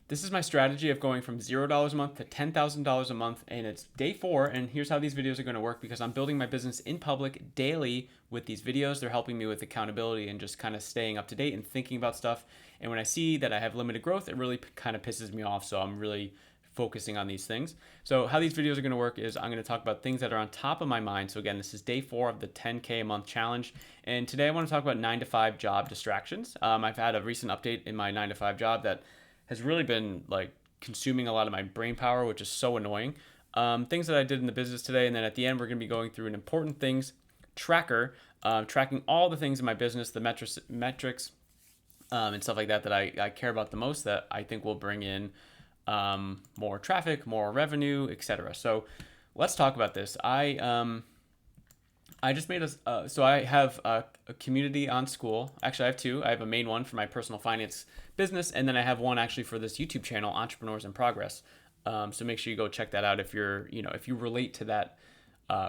This is my strategy of going from $0 a month to $10,000 a month, and it's day 4. And here's how these videos are going to work because I'm building my business in public daily with these videos. They're helping me with accountability and just kind of staying up to date and thinking about stuff. And when I see that I have limited growth, it really kind of pisses me off. So I'm really focusing on these things. So how these videos are going to work is I'm going to talk about things that are on top of my mind. So again, this is day 4 of the 10K a month challenge. And today I want to talk about 9 to 5 job distractions. I've had a recent update in my 9 to 5 job that has really been like consuming a lot of my brain power, which is so annoying. Things that I did in the business today, and then at the end we're going to be going through an important things tracker, tracking all the things in my business, the metrics, and stuff like that that I care about the most that I think will bring in more traffic, more revenue, etc. So let's talk about this. I just made so I have a community on School. Actually, I have two. I have a main one for my personal finance business, and then I have one actually for this YouTube channel, Entrepreneurs in Progress. So make sure you go check that out if you're, if you relate to that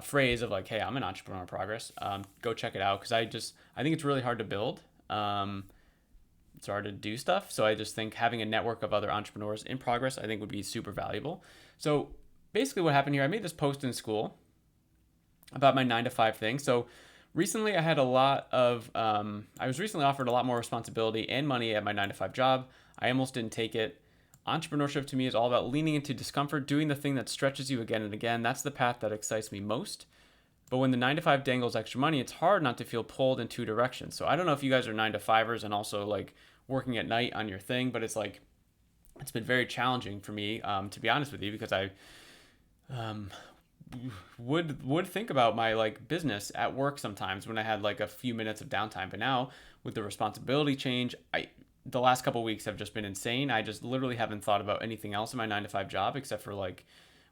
phrase of like, hey, I'm an entrepreneur in progress. Go check it out because I think it's really hard to build. It's hard to do stuff. So I just think having a network of other entrepreneurs in progress, I think would be super valuable. So basically, what happened here, I made this post in school about my 9 to 5 thing. So recently I was recently offered a lot more responsibility and money at my 9 to 5 job. I almost didn't take it. Entrepreneurship to me is all about leaning into discomfort, doing the thing that stretches you again and again. That's the path that excites me most. But when the 9 to 5 dangles extra money, it's hard not to feel pulled in two directions. So I don't know if you guys are 9 to 5ers and also like working at night on your thing, but it's like, it's been very challenging for me, to be honest with you, because I um, would think about my like business at work sometimes when I had like a few minutes of downtime. But now with the responsibility change, the last couple of weeks have just been insane. I just literally haven't thought about anything else in my 9 to 5 job except for like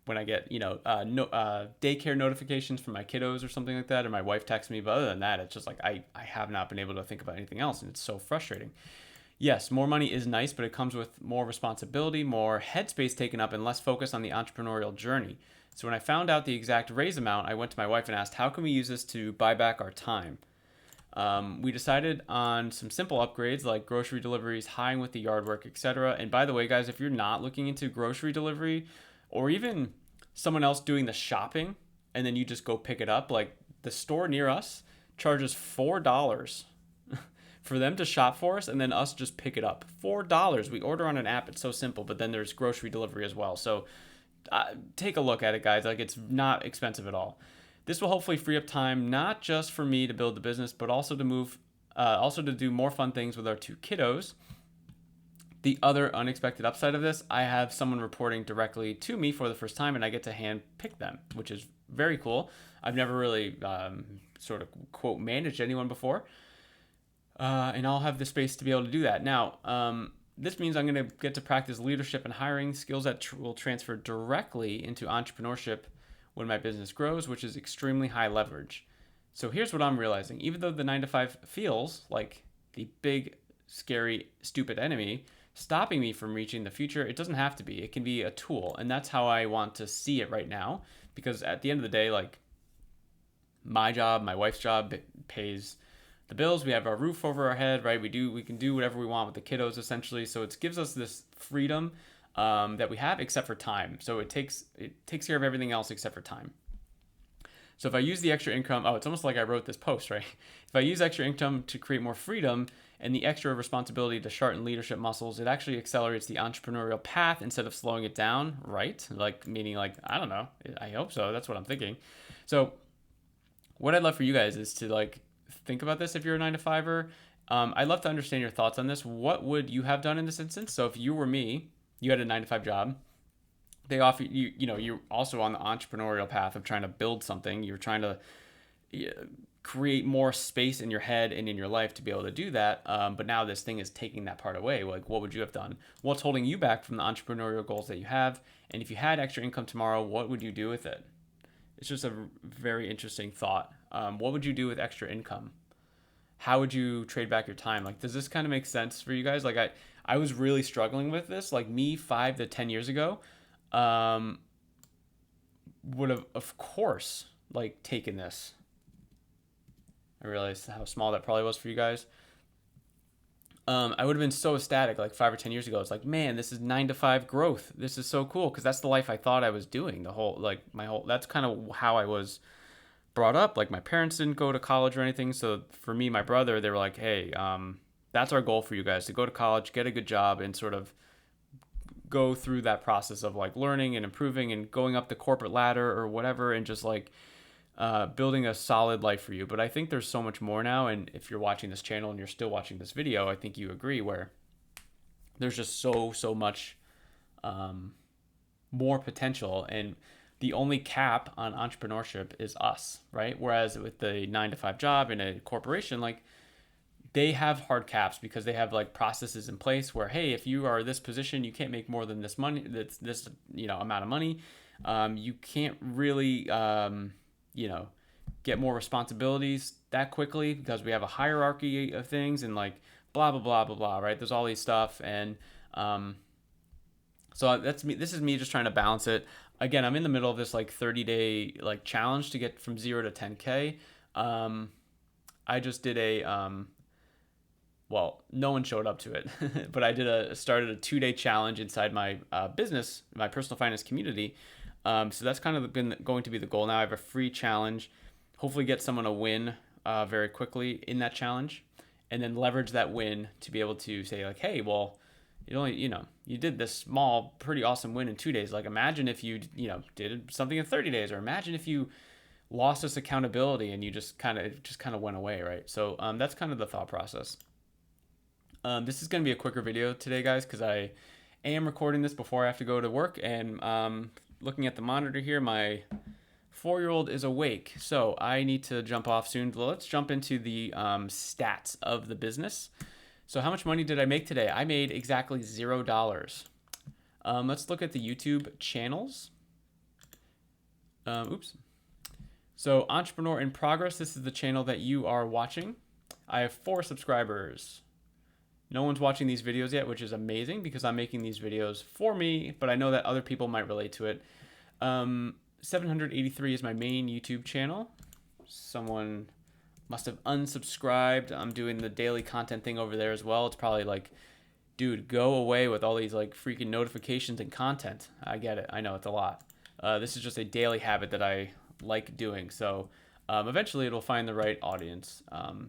when I get daycare notifications from my kiddos or something like that, or my wife texts me. But other than that, it's just like I have not been able to think about anything else, and it's so frustrating. Yes, more money is nice, but it comes with more responsibility, more headspace taken up, and less focus on the entrepreneurial journey. So when I found out the exact raise amount, I went to my wife and asked, how can we use this to buy back our time? We decided on some simple upgrades like grocery deliveries, hiring with the yard work, etc. And by the way, guys, if you're not looking into grocery delivery or even someone else doing the shopping and then you just go pick it up, like the store near us charges $4 for them to shop for us and then us just pick it up. $4. We order on an app. It's so simple, but then there's grocery delivery as well. So take a look at it, guys. Like, it's not expensive at all. This will hopefully free up time not just for me to build the business, but also to do more fun things with our two kiddos. The other unexpected upside of this, I have someone reporting directly to me for the first time, and I get to hand pick them, which is very cool. I've never really sort of quote managed anyone before, and I'll have the space to be able to do that. Now, this means I'm going to get to practice leadership and hiring skills that will transfer directly into entrepreneurship when my business grows, which is extremely high leverage. So here's what I'm realizing. Even though the 9 to 5 feels like the big, scary, stupid enemy stopping me from reaching the future, it doesn't have to be. It can be a tool. And that's how I want to see it right now. Because at the end of the day, like, my job, my wife's job pays the bills. We have our roof over our head, right? We can do whatever we want with the kiddos essentially. So it gives us this freedom that we have, except for time. So it takes care of everything else except for time. So if I use the extra income, it's almost like I wrote this post, right? If I use extra income to create more freedom and the extra responsibility to sharpen leadership muscles, it actually accelerates the entrepreneurial path instead of slowing it down, right? Like, meaning like, I don't know. I hope so. That's what I'm thinking. So what I'd love for you guys is to like think about this if you're a 9 to 5er. I'd love to understand your thoughts on this. What would you have done in this instance? So if you were me, you had a 9 to 5 job, they offer you, you're also on the entrepreneurial path of trying to build something. You're trying to create more space in your head and in your life to be able to do that. But now this thing is taking that part away. Like, what would you have done? What's holding you back from the entrepreneurial goals that you have? And if you had extra income tomorrow, what would you do with it? It's just a very interesting thought. What would you do with extra income? How would you trade back your time? Like, does this kind of make sense for you guys? Like, I was really struggling with this. Like, me 5 to 10 years ago, would have, of course, like, taken this. I realized how small that probably was for you guys. I would have been so ecstatic like 5 or 10 years ago. It's like, man, this is 9 to 5 growth. This is so cool because that's the life I thought I was doing. The whole like my whole that's kind of how I was brought up. Like my parents didn't go to college or anything, so for me, my brother, they were like, hey, that's our goal for you guys to go to college, get a good job, and sort of go through that process of like learning and improving and going up the corporate ladder or whatever, and just like building a solid life for you. But I think there's so much more now. And if you're watching this channel and you're still watching this video, I think you agree where there's just so much more potential. And the only cap on entrepreneurship is us, right? Whereas with the 9 to 5 job in a corporation, like they have hard caps because they have like processes in place where, hey, if you are this position, you can't make more than this money, that's this, amount of money. You can't really, get more responsibilities that quickly because we have a hierarchy of things and like blah, blah, blah, blah, blah, right? There's all these stuff. And, so that's me. This is me just trying to balance it. Again, I'm in the middle of this like 30-day like challenge to get from 0 to 10K. I just did well, no one showed up to it, but I started a 2-day challenge inside my business, my personal finance community. So that's kind of going to be the goal now. I have a free challenge, hopefully get someone a win very quickly in that challenge, and then leverage that win to be able to say like, hey, well, you did this small, pretty awesome win in 2 days. Like imagine if you, did something in 30 days, or imagine if you lost this accountability and you just kind of went away, right? So that's kind of the thought process. This is going to be a quicker video today, guys, because I am recording this before I have to go to work. And looking at the monitor here, my 4-year-old is awake. So I need to jump off soon. Let's jump into the stats of the business. So how much money did I make today? I made exactly $0. Let's look at the YouTube channels. Oops. So Entrepreneur in Progress, this is the channel that you are watching. I have 4 subscribers. No one's watching these videos yet, which is amazing because I'm making these videos for me, but I know that other people might relate to it. 783 is my main YouTube channel. Someone must have unsubscribed. I'm doing the daily content thing over there as well. It's probably like, dude, go away with all these like freaking notifications and content. I get it. I know it's a lot. This is just a daily habit that I like doing. So eventually it'll find the right audience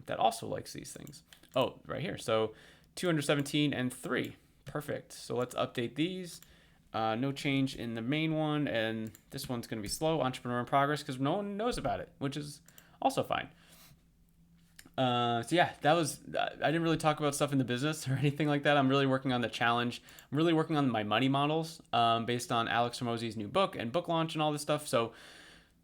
that also likes these things. Oh, right here. So 217 and 3. Perfect. So let's update these. No change in the main one. And this one's going to be slow, Entrepreneur in Progress, because no one knows about it, which is also fine. So yeah, I didn't really talk about stuff in the business or anything like that. I'm really working on the challenge. I'm really working on my money models based on Alex Hormozi's new book and book launch and all this stuff. So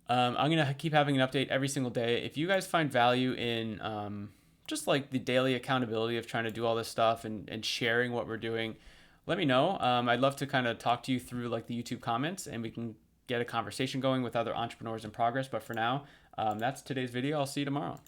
I'm going to keep having an update every single day. If you guys find value in just like the daily accountability of trying to do all this stuff and sharing what we're doing, let me know. I'd love to kind of talk to you through like the YouTube comments and we can get a conversation going with other entrepreneurs in progress. But for now, that's today's video. I'll see you tomorrow.